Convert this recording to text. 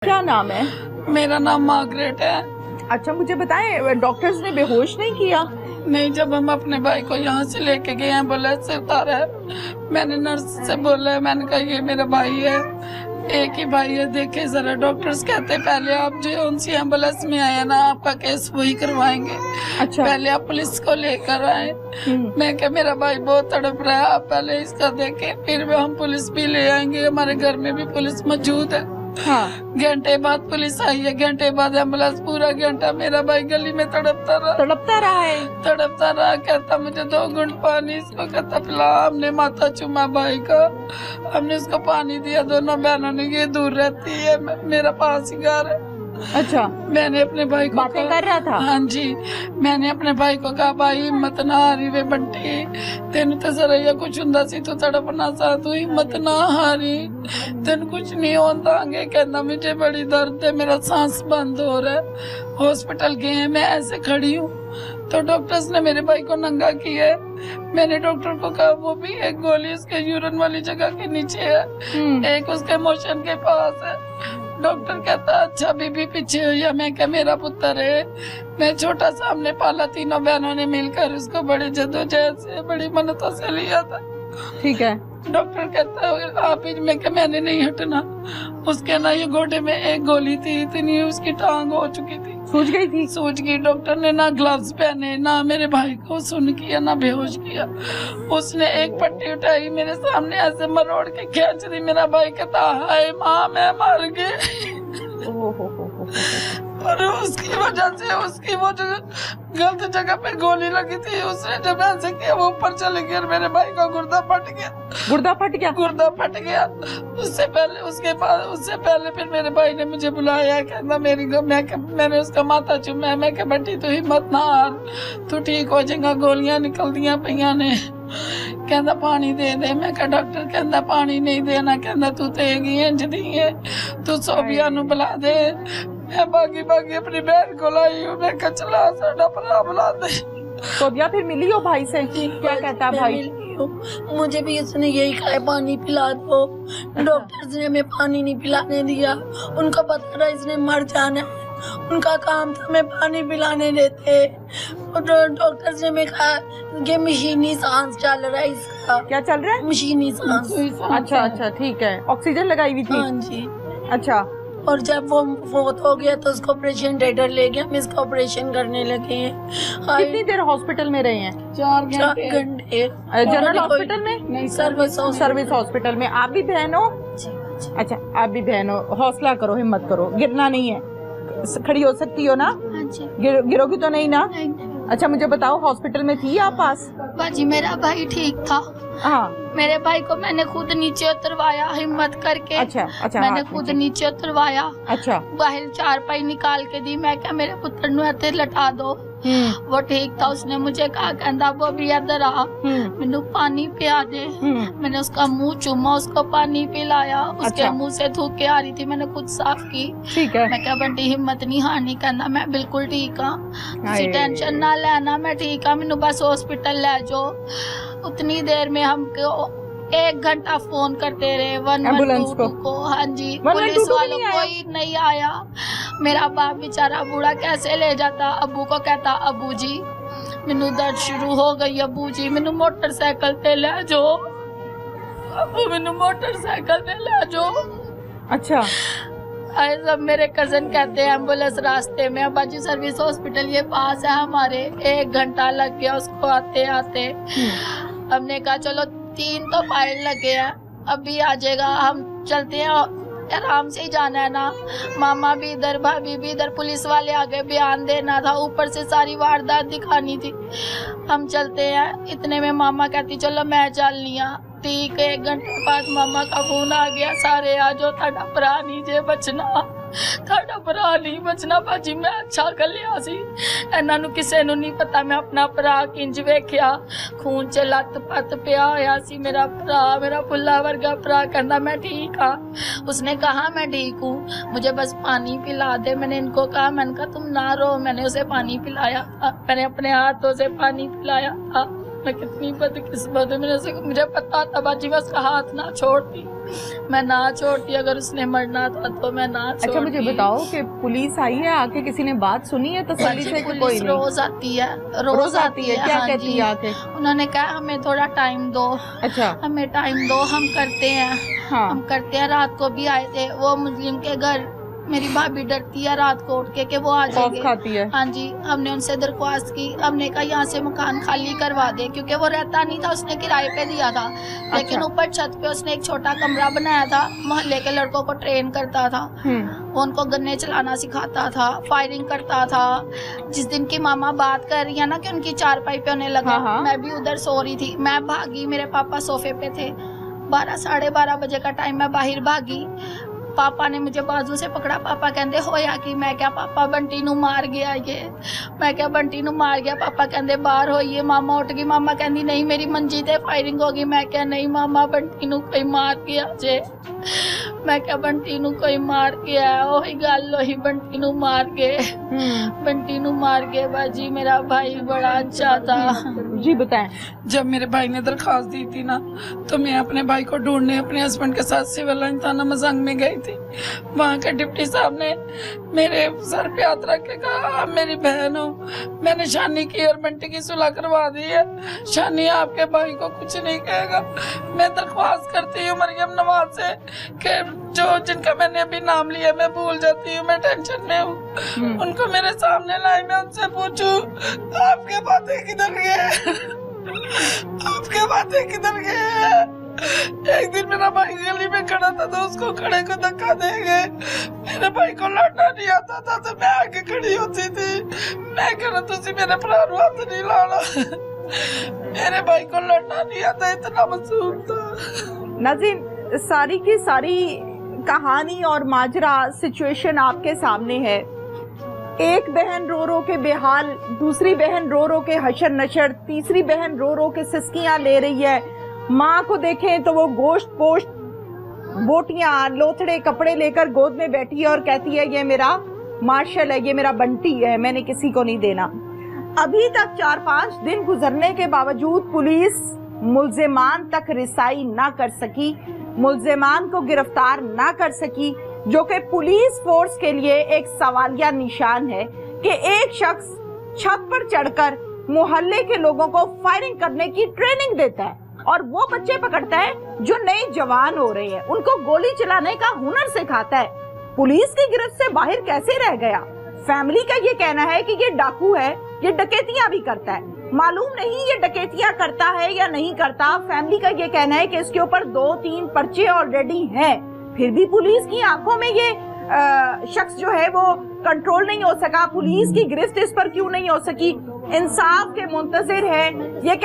क्या नाम है? मेरा नाम मार्गरेट है। अच्छा, मुझे बताएं, डॉक्टर्स ने बेहोश नहीं किया? नहीं, जब हम अपने भाई को यहाँ से लेके गए हैं, बोला सिर उतारा है। मैंने नर्स से बोला है, मैंने कहा ये मेरा भाई है, एक ही भाई है, देखे जरा। डॉक्टर्स कहते पहले आप जो उनसी एम्बुलेंस में आए ना, आपका केस वही करवाएंगे। अच्छा, पहले आप पुलिस को लेकर आए। मैं क्या, मेरा भाई बहुत तड़प रहा है, आप पहले इसका देखें, फिर भी हम पुलिस भी ले आएंगे। हमारे घर में भी पुलिस मौजूद है। हाँ। घंटे बाद पुलिस आई है, घंटे बाद एम्बुलेंस। पूरा घंटा मेरा भाई गली में तड़पता रहा है। कहता मुझे 2 घूंट पानी, इसको कहता पिला। हमने माथा चुमा भाई का, हमने उसको पानी दिया। दोनों बहनों ने, ये दूर रहती है, मेरा पास ही घर है। अच्छा, मैंने अपने भाई को बातें कर रहा था? हाँ जी, मैंने अपने भाई को कहा, भाई हिम्मत ना हारी वे बंटी, तेन तो जरा ये कुछ हुंदा सी, तू तड़पना सा, तू हिम्मत ना हारी, तेन कुछ नहीं होता। आगे कहना मुझे बड़ी दर्द है, मेरा सांस बंद हो रहा है। हॉस्पिटल गए हैं, मैं ऐसे खड़ी हूँ तो डॉक्टर्स ने मेरे भाई को नंगा किया है। मैंने डॉक्टर को कहा, वो भी एक गोली उसके यूरिन वाली जगह के नीचे है, एक उसके मोशन के पास है। डॉक्टर कहता अच्छा बीबी पीछे हुई है। मैं क्या, मेरा पुत्र है, मैं छोटा सा हमने पाला, तीनों बहनों ने मिलकर उसको बड़ी जद्दोजहद से, बड़ी मन्नतों से लिया था। ठीक है। डॉक्टर कहता है आप ही, मैं क्या, मैंने नहीं हटना। उसके ना ये गोडे में एक गोली थी, इतनी उसकी टांग हो चुकी थी, सूज गई। डॉक्टर ने ना ग्लव्स पहने, ना मेरे भाई को सुन किया, ना बेहोश किया। उसने एक पट्टी उठाई, मेरे सामने ऐसे मरोड़ के खींच दी। मेरा भाई कहता हाय माँ, मैं मर गई। और उसकी वजह से, उसकी वो जो गलत जगह पे गोली लगी थी, उसने जब ऐसे किया, वो ऊपर चले गया, मेरे भाई का गुर्दा फट गया। उससे पहले फिर मेरे भाई ने मुझे बुलाया, कहना मैंने उसका माथा चूमा। मैं क्या, बंटी तू हिम्मत ना हार, तू ठीक हो जाएगा, गोलियां निकल दिया पैया ने। कहना पानी दे दे। मैं क्या, डॉक्टर कहना पानी नहीं देना, कहना तू तेगी इंज दी है, तू सोबिया नु बुला दे। मैं बागी अपनी बहन को लाई हूँ। मैं क्या, चला साडा भरा बुला दे। सोबिया फिर मिली हो भाई से? क्या कहता है भाई? मुझे भी उसने यही कहा, पानी पिला दो। डॉक्टर्स ने हमें पानी नहीं पिलाने दिया, उनको पता था इसने मर जाना है। उनका काम था हमें पानी पिलाने देते। डॉक्टर्स ने हमें कहा कि मशीनी सांस चल रहा है इसका। क्या चल रहा है? मशीनी सांस। अच्छा, ठीक है। ऑक्सीजन लगाई हुई थी? हाँ जी। अच्छा। और जब वो फोत हो गया तो उसको ऑपरेशन थिएटर ले गया, हम इसका ऑपरेशन करने लगे हैं। कितनी देर हॉस्पिटल में रहे हैं? 4 घंटे। जनरल हॉस्पिटल में? नहीं, सर्विस हॉस्पिटल में। आप भी बहन हो? अच्छा, आप भी बहन हो। हौसला करो, हिम्मत करो, गिरना नहीं है, खड़ी हो सकती हो ना? गिरोगी तो नहीं ना? अच्छा, मुझे बताओ, हॉस्पिटल में थी आप पास? बाजी मेरा भाई ठीक था। हाँ। मेरे भाई को मैंने खुद नीचे उतरवाया हिम्मत करके। अच्छा, मैंने खुद नीचे उतरवाया। अच्छा। बाहर चारपाई निकाल के दी। मैं क्या, मेरे पुत्र नु हथे लटा दो। वो ठीक था। उसने मुझे कहा, कहता वो भी इधर आ, मैनू पानी पिया दे। मैंने उसका मुंह चूमा, उसको पानी पिलाया। उसके मुंह से थूक के आ रही थी, मैंने खुद साफ की। ठीक है। मैं क्या, बंटी हिम्मत नहीं हारनी, कहना मैं बिल्कुल ठीक हाँ, टेंशन ना लेना, मैं ठीक हाँ, मैनू बस हॉस्पिटल ले जाओ। उतनी देर में हम 1 घंटा फोन करते रहे 112 को। हाँ जी, पुलिस वालों कोई नहीं आया। मेरा बाप बेचारा बूढ़ा कैसे ले जाता। अबू को कहता, अबू जी मैनू दर्द शुरू हो गई, अबू जी मैनू मोटरसाइकिल पे ले जाओ, अबू मैनू मोटरसाइकिल पे ले जाओ। अच्छा। सब मेरे कजन कहते हैं एम्बुलेंस रास्ते में। अबाजी सर्विस हॉस्पिटल ये पास है हमारे। 1 घंटा लग गया उसको आते आते। हमने कहा चलो 3 तो फाइल लगे हैं, अभी आ जाएगा, हम चलते हैं, आराम से ही जाना है ना। मामा भी इधर, भाभी भी इधर, पुलिस वाले आगे बयान देना था, ऊपर से सारी वारदात दिखानी थी। हम चलते हैं, इतने में मामा कहती चलो मैं चलनी हाँ। ठीक है, 1 घंटे बाद मामा का फोन आ गया, सारे आ जाओ, थाड़ा भरा नहीं जे बचना, थाड़ा भरा नहीं बचना। बाजी मैं अच्छा कर लिया सी, इन्हां नूं किसे नूं नहीं पता मैं अपना भरा किंज वेख्या। खून च लत पत पिया होया सी मेरा भरा, मेरा फुल्ला वर्गा भरा। कहना मैं ठीक हाँ। उसने कहा मैं ठीक हूँ, मुझे बस पानी पिला दे। मैंने इनको कहा, मैंने कहा तुम ना रो। मैंने उसे पानी पिलाया था, मैंने अपने हाथों से पानी पिलाया था। मैं कितनी बदकिस्मत हूँ। मुझे पता था बाजी मैं उसका हाथ ना छोड़ती, मैं ना छोड़ती, अगर उसने मरना था तो मैं ना छोड़ती। अच्छा मुझे बताओ कि पुलिस आई है, आके किसी ने बात सुनी है तसल्ली से कि कोई पुलिस नहीं? रोज आती है, रोज आती है? क्या हाँ कहती जी। है आके? उन्होंने कहा हमें थोड़ा टाइम दो, अच्छा हमें टाइम दो, हम करते हैं, हाँ हम करते हैं। रात को भी आए थे वो मुस्लिम के घर, मेरी भाभी डरती है रात को उठ के वो आ खौफ जाएंगे। खाती है। हाँ जी, हमने उनसे दरख्वास्त की, हमने कहा यहाँ से मकान खाली करवा दे, क्योंकि वो रहता नहीं था, उसने किराए पे दिया था। लेकिन अच्छा। ऊपर छत पे उसने एक छोटा कमरा बनाया था, मोहल्ले के लड़कों को ट्रेन करता था, वो उनको गन्ने चलाना सिखाता था, फायरिंग करता था। जिस दिन की मामा बात कर रही है ना कि उनकी चारपाई पे होने लगा, हाँ, हाँ। मैं भी उधर सो रही थी, मैं भागी, मेरे पापा सोफे पे थे, 12-12:30 बजे का टाइम, मैं बाहर भागी, पापा ने मुझे बाजू से पकड़ा, पापा कहते होया कि मैं क्या पापा बंटी नू मार गया ये, मैं क्या बंटी नू मार गया, पापा कहते बाहर होइए। मामा उठ गई, मामा कहती नहीं मेरी मंजी ते फायरिंग होगी, मैं क्या नहीं मामा बंटी नू कोई मार गया जे, मैं क्या बंटी नू कोई मार गया, ओही गल ओही बंटी नू मार गए, बंटी नू मार गए। बाजी मेरा भाई बड़ा अच्छा था। जी बताएं। जब मेरे भाई ने दरखास्त दी थी ना, तो मैं अपने भाई को ढूंढने अपने हस्बैंड के साथ सिविल लाइन थाना मजंग में गई थी। वहाँ के डिप्टी साहब ने मेरे सर पे हाथ रख के कहा आप मेरी बहन हो, मैंने शानी की और बंटी की सुलह करवा दी है, शानी आपके भाई को कुछ नहीं कहेगा। मैं दरख्वास्त करती हूँ मरियम नवाज से कि जो जिनका मैंने अभी नाम लिया मैं भूल जाती हूँ, मैं टेंशन में हूँ, उनको मेरे सामने लाई, मैं उनसे पूछूं आपके बातें किधर गए, आपके बातें किधर गए। एक दिन मेरा भाई गली में खड़ा था तो उसको खड़े को धक्का दे गए, मेरे भाई को लड़ना नहीं आता था तो मैं आगे खड़ी होती थी, मैं कह रहा तुझे मेरे भरा हाथ नहीं लाना, मेरे भाई को लड़ना नहीं आता, इतना मासूम था। नाज़रीन, सारी की सारी कहानी और माजरा सिचुएशन आपके सामने है। एक बहन रो रो के बेहाल, दूसरी बहन रो रो के हशर नशर, तीसरी बहन रो रो के सिसकियां ले रही है। माँ को देखें तो वो गोश्त पोश्त बोटियां लोथड़े कपड़े लेकर गोद में बैठी है और कहती है ये मेरा मार्शल है, ये मेरा बंटी है, मैंने किसी को नहीं देना। अभी तक 4-5 दिन गुजरने के बावजूद पुलिस मुल्जिमान तक रिसाई ना कर सकी, मुल्जिमान को गिरफ्तार ना कर सकी, जो कि पुलिस फोर्स के लिए एक सवालिया निशान है कि एक शख्स छत पर चढ़कर मोहल्ले के लोगों को फायरिंग करने की ट्रेनिंग देता है और वो बच्चे पकड़ता है जो नए जवान हो रहे हैं, उनको गोली चलाने का हुनर सिखाता है। पुलिस की गिरफ्त से बाहर कैसे रह गया? फैमिली का ये कहना है कि ये डाकू है, ये डकैतियां भी करता है। मालूम नहीं ये डकैतियां करता है या नहीं करता। फैमिली का ये कहना है कि इसके ऊपर 2-3 पर्चे ऑलरेडी हैं, फिर भी पुलिस की आंखों में ये शख्स जो है वो कंट्रोल नहीं हो सका। पुलिस की गिरफ्त इस पर क्यों नहीं हो सकी? इंसाफ के मुंतजिर है। ये